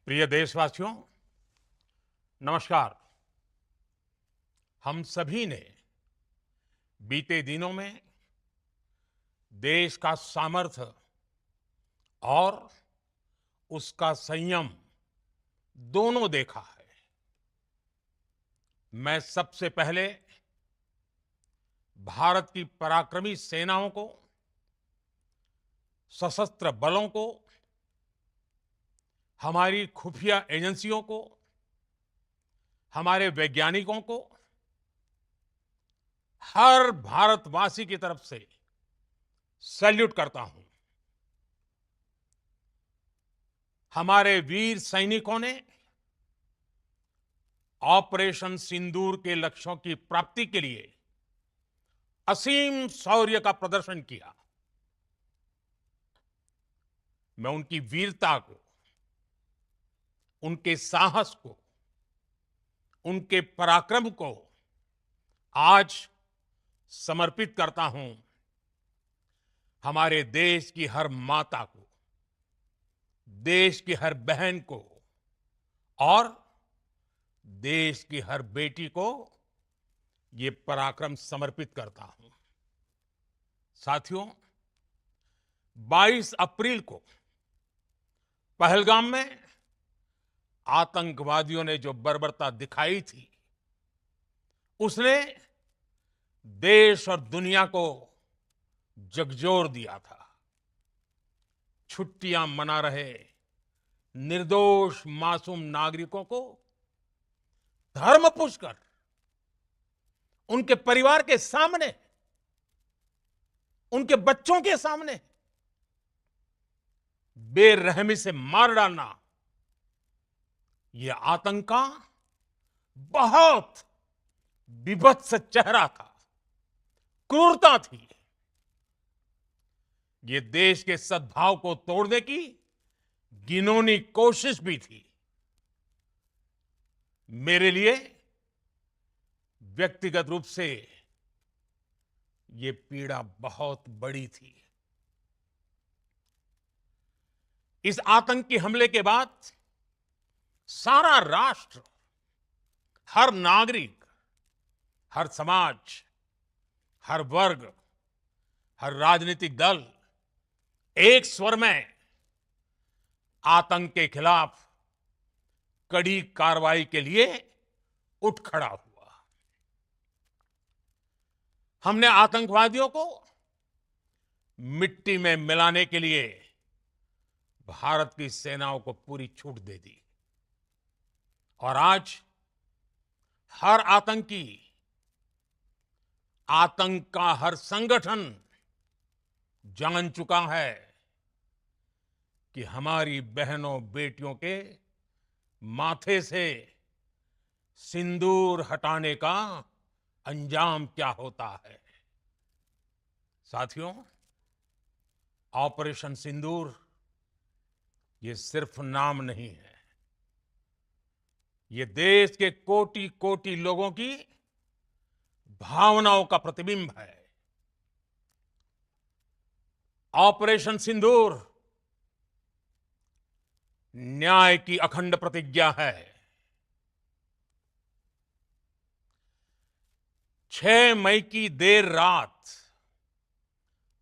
प्रिय देशवासियों, नमस्कार। हम सभी ने बीते दिनों में देश का सामर्थ्य और उसका संयम दोनों देखा है। मैं सबसे पहले भारत की पराक्रमी सेनाओं को, सशस्त्र बलों को, हमारी खुफिया एजेंसियों को, हमारे वैज्ञानिकों को, हर भारतवासी की तरफ से सैल्यूट करता हूं। हमारे वीर सैनिकों ने ऑपरेशन सिंदूर के लक्ष्यों की प्राप्ति के लिए असीम शौर्य का प्रदर्शन किया। मैं उनकी वीरता को, उनके साहस को, उनके पराक्रम को आज समर्पित करता हूं हमारे देश की हर माता को, देश की हर बहन को और देश की हर बेटी को ये पराक्रम समर्पित करता हूं। साथियों, 22 अप्रैल को पहलगाम में आतंकवादियों ने जो बर्बरता दिखाई थी, उसने देश और दुनिया को झकझोर दिया था। छुट्टियां मना रहे निर्दोष मासूम नागरिकों को धर्म पूछकर उनके परिवार के सामने, उनके बच्चों के सामने बेरहमी से मार डालना, यह आतंक का बहुत बीभत्स चेहरा था, क्रूरता थी। ये देश के सद्भाव को तोड़ने की घिनौनी कोशिश भी थी। मेरे लिए व्यक्तिगत रूप से ये पीड़ा बहुत बड़ी थी। इस आतंकी हमले के बाद सारा राष्ट्र, हर नागरिक, हर समाज, हर वर्ग, हर राजनीतिक दल एक स्वर में आतंक के खिलाफ कड़ी कार्रवाई के लिए उठ खड़ा हुआ। हमने आतंकवादियों को मिट्टी में मिलाने के लिए भारत की सेनाओं को पूरी छूट दे दी और आज हर आतंकी, आतंक का हर संगठन जान चुका है कि हमारी बहनों बेटियों के माथे से सिंदूर हटाने का अंजाम क्या होता है। साथियों, ऑपरेशन सिंदूर ये सिर्फ नाम नहीं है, ये देश के कोटि कोटि लोगों की भावनाओं का प्रतिबिंब है। ऑपरेशन सिंदूर न्याय की अखंड प्रतिज्ञा है। 6 मई की देर रात,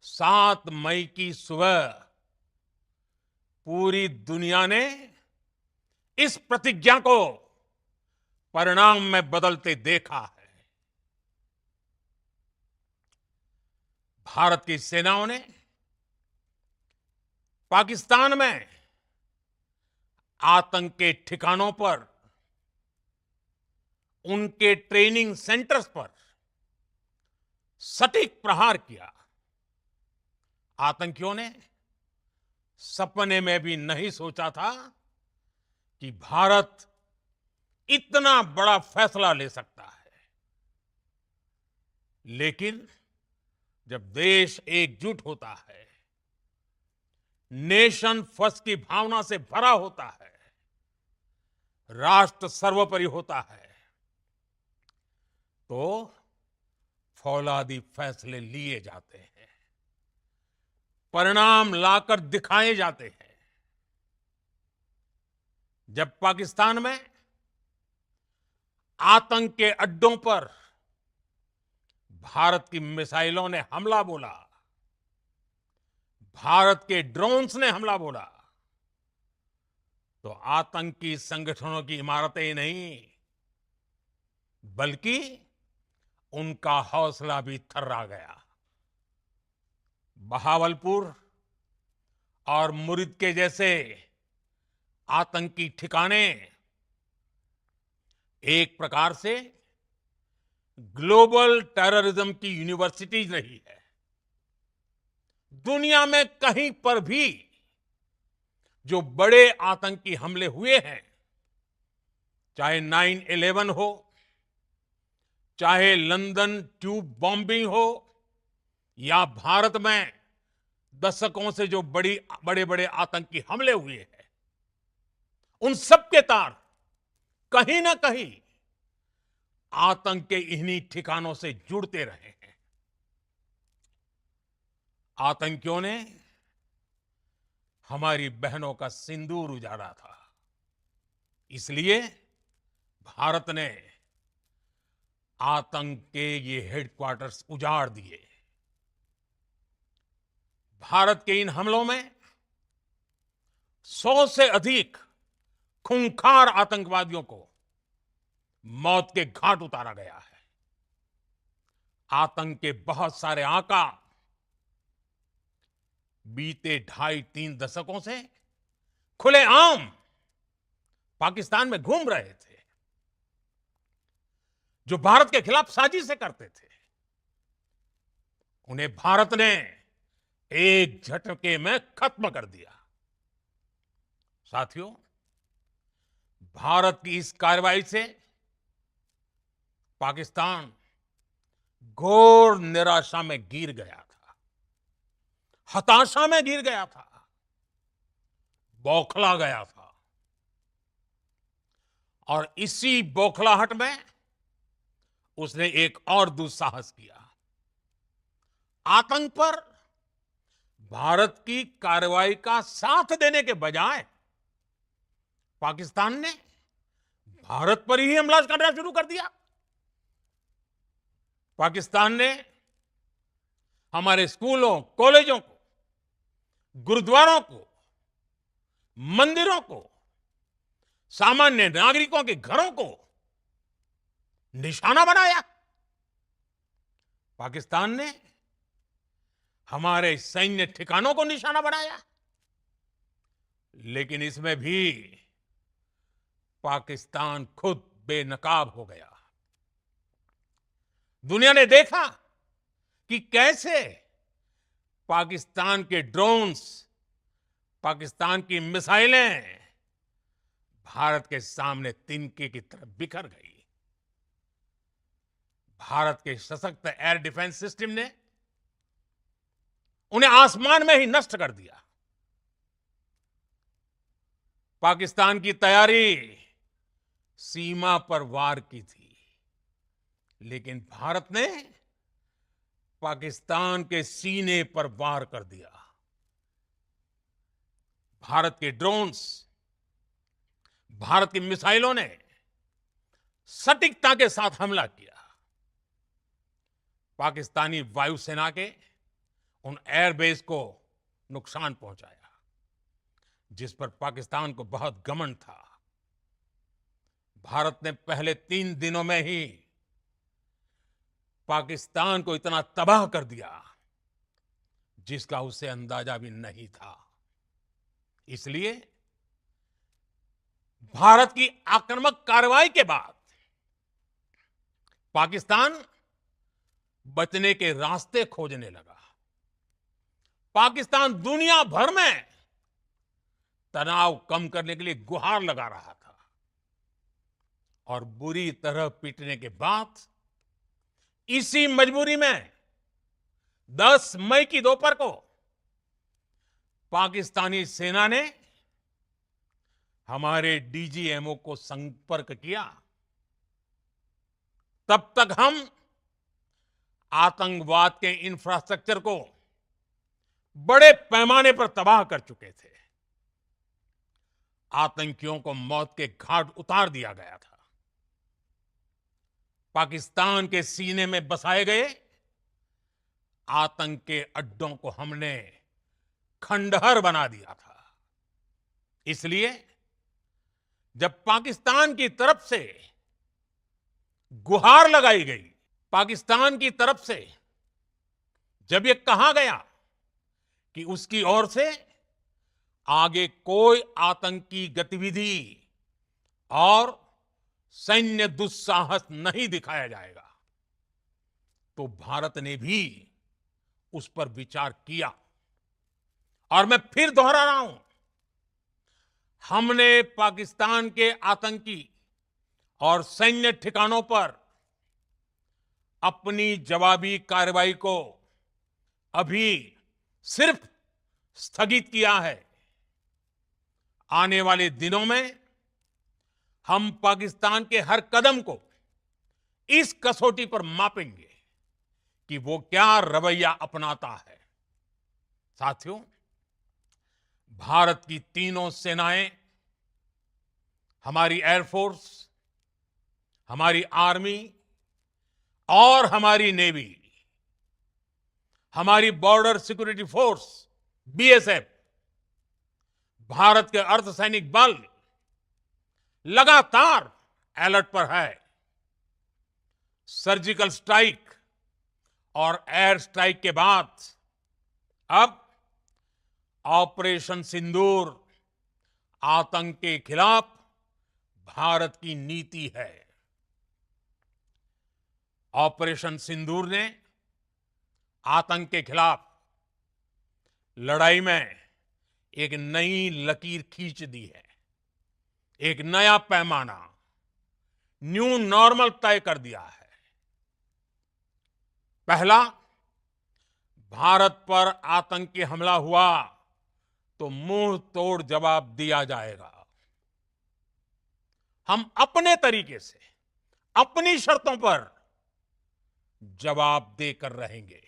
7 मई की सुबह पूरी दुनिया ने इस प्रतिज्ञा को परिणाम में बदलते देखा है। भारत की सेनाओं ने पाकिस्तान में आतंक के ठिकानों पर, उनके ट्रेनिंग सेंटर्स पर सटीक प्रहार किया। आतंकियों ने सपने में भी नहीं सोचा था कि भारत इतना बड़ा फैसला ले सकता है। लेकिन जब देश एकजुट होता है, नेशन फर्स्ट की भावना से भरा होता है, राष्ट्र सर्वोपरि होता है, तो फौलादी फैसले लिए जाते हैं, परिणाम लाकर दिखाए जाते हैं। जब पाकिस्तान में आतंक के अड्डों पर भारत की मिसाइलों ने हमला बोला, भारत के ड्रोन्स ने हमला बोला, तो आतंकी संगठनों की इमारतें ही नहीं बल्कि उनका हौसला भी थर्रा गया। बहावलपुर और मुरिद के जैसे आतंकी ठिकाने एक प्रकार से ग्लोबल टेररिज्म की यूनिवर्सिटीज रही है। दुनिया में कहीं पर भी जो बड़े आतंकी हमले हुए हैं, चाहे 9/11 हो, चाहे लंदन ट्यूब बॉम्बिंग हो, या भारत में दशकों से जो बड़े बड़े आतंकी हमले हुए हैं, उन सब के तार कहीं ना कहीं आतंक के इन्हीं ठिकानों से जुड़ते रहे हैं। आतंकियों ने हमारी बहनों का सिंदूर उजाड़ा था, इसलिए भारत ने आतंक के ये हेडक्वार्टर्स उजाड़ दिए। भारत के इन हमलों में 100 से अधिक खूंखार आतंकवादियों को मौत के घाट उतारा गया है। आतंक के बहुत सारे आका बीते 2.5-3 दशकों से खुलेआम पाकिस्तान में घूम रहे थे, जो भारत के खिलाफ साजिशें करते थे। उन्हें भारत ने एक झटके में खत्म कर दिया। साथियों, भारत की इस कार्रवाई से पाकिस्तान घोर निराशा में गिर गया था, हताशा में गिर गया था, बौखला गया था। और इसी बौखलाहट में उसने एक और दुस्साहस किया। आतंक पर भारत की कार्रवाई का साथ देने के बजाय पाकिस्तान ने भारत पर ही हमला करना शुरू कर दिया। पाकिस्तान ने हमारे स्कूलों, कॉलेजों को, गुरुद्वारों को, मंदिरों को, सामान्य नागरिकों के घरों को निशाना बनाया। पाकिस्तान ने हमारे सैन्य ठिकानों को निशाना बनाया। लेकिन इसमें भी पाकिस्तान खुद बेनकाब हो गया। दुनिया ने देखा कि कैसे पाकिस्तान के ड्रोन्स, पाकिस्तान की मिसाइलें भारत के सामने तिनके की तरह बिखर गई। भारत के सशक्त एयर डिफेंस सिस्टम ने उन्हें आसमान में ही नष्ट कर दिया। पाकिस्तान की तैयारी सीमा पर वार की थी, लेकिन भारत ने पाकिस्तान के सीने पर वार कर दिया। भारत के ड्रोन्स, भारत की मिसाइलों ने सटीकता के साथ हमला किया। पाकिस्तानी वायुसेना के उन एयरबेस को नुकसान पहुंचाया, जिस पर पाकिस्तान को बहुत घमंड था। भारत ने पहले 3 दिनों में ही पाकिस्तान को इतना तबाह कर दिया जिसका उसे अंदाजा भी नहीं था। इसलिए भारत की आक्रामक कार्रवाई के बाद पाकिस्तान बचने के रास्ते खोजने लगा। पाकिस्तान दुनिया भर में तनाव कम करने के लिए गुहार लगा रहा था। और बुरी तरह पीटने के बाद इसी मजबूरी में 10 मई की दोपहर को पाकिस्तानी सेना ने हमारे डीजीएमओ को संपर्क किया। तब तक हम आतंकवाद के इंफ्रास्ट्रक्चर को बड़े पैमाने पर तबाह कर चुके थे। आतंकियों को मौत के घाट उतार दिया गया था। पाकिस्तान के सीने में बसाए गए आतंक के अड्डों को हमने खंडहर बना दिया था। इसलिए जब पाकिस्तान की तरफ से गुहार लगाई गई, पाकिस्तान की तरफ से जब ये कहा गया कि उसकी ओर से आगे कोई आतंकी गतिविधि और सैन्य दुस्साहस नहीं दिखाया जाएगा, तो भारत ने भी उस पर विचार किया। और मैं फिर दोहरा रहा हूं, हमने पाकिस्तान के आतंकी और सैन्य ठिकानों पर अपनी जवाबी कार्रवाई को अभी सिर्फ स्थगित किया है। आने वाले दिनों में हम पाकिस्तान के हर कदम को इस कसौटी पर मापेंगे कि वो क्या रवैया अपनाता है। साथियों, भारत की तीनों सेनाएं, हमारी एयरफोर्स, हमारी आर्मी और हमारी नेवी, हमारी border security force BSF, Bharat के अर्धसैनिक बल लगातार अलर्ट पर है। सर्जिकल स्ट्राइक और एयर स्ट्राइक के बाद अब ऑपरेशन सिंदूर आतंक के खिलाफ भारत की नीति है। ऑपरेशन सिंदूर ने आतंक के खिलाफ लड़ाई में एक नई लकीर खींच दी है, एक नया पैमाना, न्यू नॉर्मल तय कर दिया है। पहला, भारत पर आतंकी हमला हुआ तो मुंह तोड़ जवाब दिया जाएगा। हम अपने तरीके से, अपनी शर्तों पर जवाब देकर रहेंगे।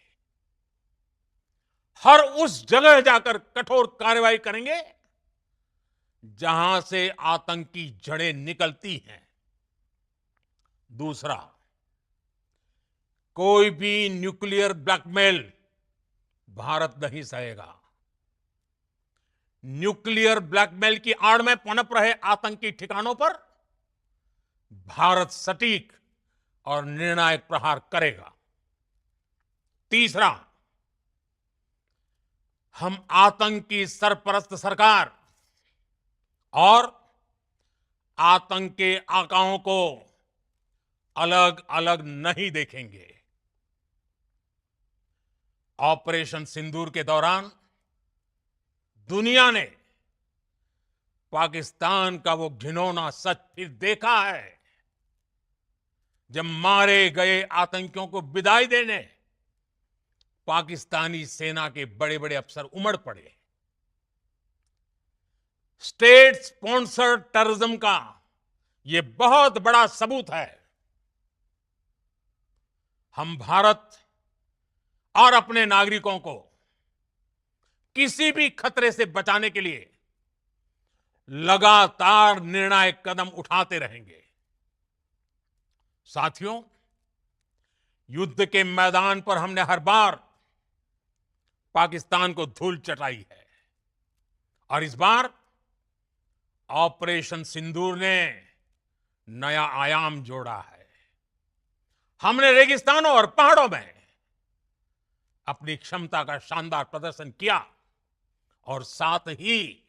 हर उस जगह जाकर कठोर कार्रवाई करेंगे जहां से आतंक की जड़ें निकलती हैं। दूसरा, कोई भी न्यूक्लियर ब्लैकमेल भारत नहीं सहेगा। न्यूक्लियर ब्लैकमेल की आड़ में पनप रहे आतंकी ठिकानों पर भारत सटीक और निर्णायक प्रहार करेगा। तीसरा, हम आतंक की सरपरस्त सरकार और आतंक के आकाओं को अलग अलग नहीं देखेंगे। ऑपरेशन सिंदूर के दौरान दुनिया ने पाकिस्तान का वो घिनौना सच फिर देखा है, जब मारे गए आतंकियों को विदाई देने पाकिस्तानी सेना के बड़े बड़े अफसर उमड़ पड़े। स्टेट स्पॉन्सर्ड टेररिज्म का यह बहुत बड़ा सबूत है। हम भारत और अपने नागरिकों को किसी भी खतरे से बचाने के लिए लगातार निर्णायक कदम उठाते रहेंगे। साथियों, युद्ध के मैदान पर हमने हर बार पाकिस्तान को धूल चटाई है और इस बार ऑपरेशन सिंदूर ने नया आयाम जोड़ा है। हमने रेगिस्तानों और पहाड़ों में अपनी क्षमता का शानदार प्रदर्शन किया और साथ ही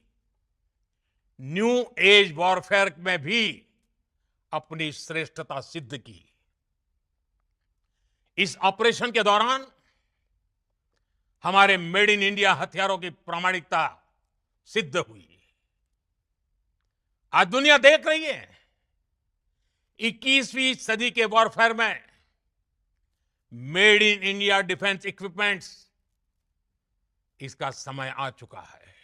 न्यू एज वॉरफेयर में भी अपनी श्रेष्ठता सिद्ध की। इस ऑपरेशन के दौरान हमारे मेड इन इंडिया हथियारों की प्रामाणिकता सिद्ध हुई। आज दुनिया देख रही है 21वीं सदी के वॉरफेयर में made in India defence equipments, इसका समय आ चुका है।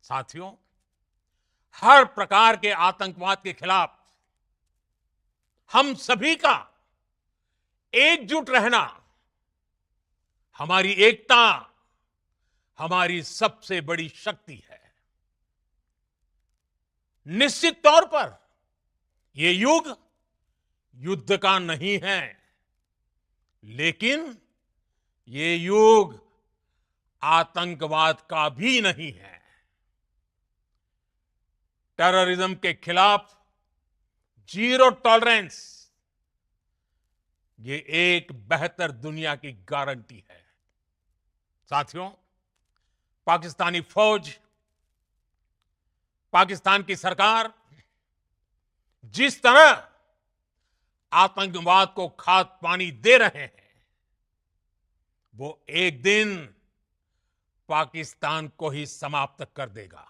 साथियों, हर प्रकार के आतंकवाद के खिलाफ हम सभी का एकजुट रहना हमारी एकता, हमारी सबसे बड़ी शक्ति है। निश्चित तौर पर ये युग युद्ध का नहीं है, लेकिन ये युग आतंकवाद का भी नहीं है। टेररिज्म के खिलाफ जीरो टॉलरेंस, ये एक बेहतर दुनिया की गारंटी है। साथियों, पाकिस्तानी फौज, पाकिस्तान की सरकार जिस तरह आतंकवाद को खाद पानी दे रहे हैं, वो एक दिन पाकिस्तान को ही समाप्त कर देगा।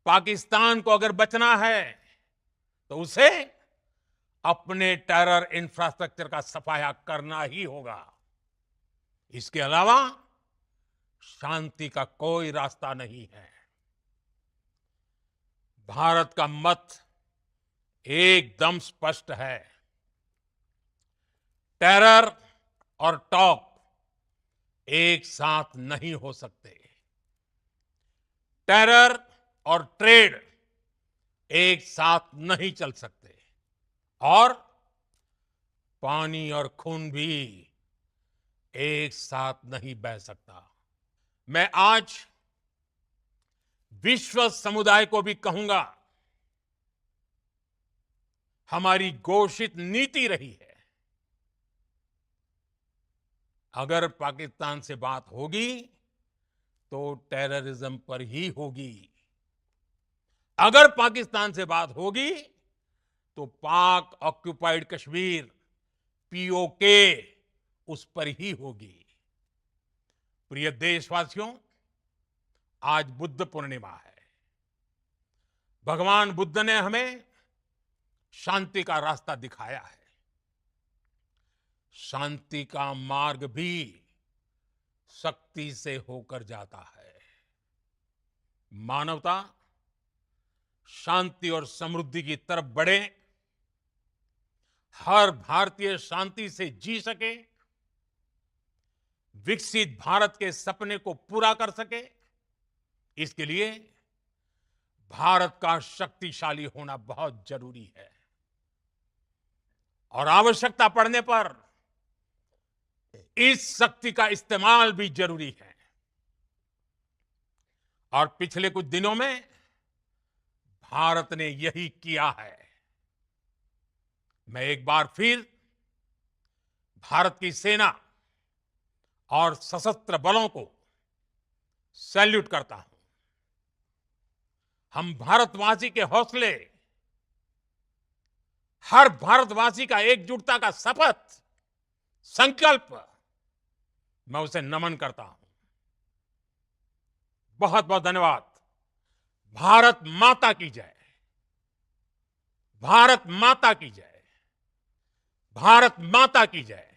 पाकिस्तान को अगर बचना है तो उसे अपने टेरर इंफ्रास्ट्रक्चर का सफाया करना ही होगा। इसके अलावा शांति का कोई रास्ता नहीं है। भारत का मत एकदम स्पष्ट है। टेरर और टॉक एक साथ नहीं हो सकते। टेरर और ट्रेड एक साथ नहीं चल सकते, और पानी और खून भी एक साथ नहीं बह सकता। मैं आज विश्व समुदाय को भी कहूंगा, हमारी घोषित नीति रही है, अगर पाकिस्तान से बात होगी तो टेररिज्म पर ही होगी। अगर पाकिस्तान से बात होगी तो पाक ऑक्युपाइड कश्मीर, पीओके, उस पर ही होगी। प्रिय देशवासियों, आज बुद्ध पूर्णिमा है। भगवान बुद्ध ने हमें शांति का रास्ता दिखाया है। शांति का मार्ग भी शक्ति से होकर जाता है। मानवता शांति और समृद्धि की तरफ बढ़े, हर भारतीय शांति से जी सके, विकसित भारत के सपने को पूरा कर सके, इसके लिए भारत का शक्तिशाली होना बहुत जरूरी है। और आवश्यकता पड़ने पर इस शक्ति का इस्तेमाल भी जरूरी है। और पिछले कुछ दिनों में भारत ने यही किया है। मैं एक बार फिर भारत की सेना और सशस्त्र बलों को सैल्यूट करता हूं। हम भारतवासी के हौसले, हर भारतवासी का एकजुटता का शपथ, संकल्प, मैं उसे नमन करता हूं। बहुत बहुत धन्यवाद। भारत माता की जय। भारत माता की जय। भारत माता की जय।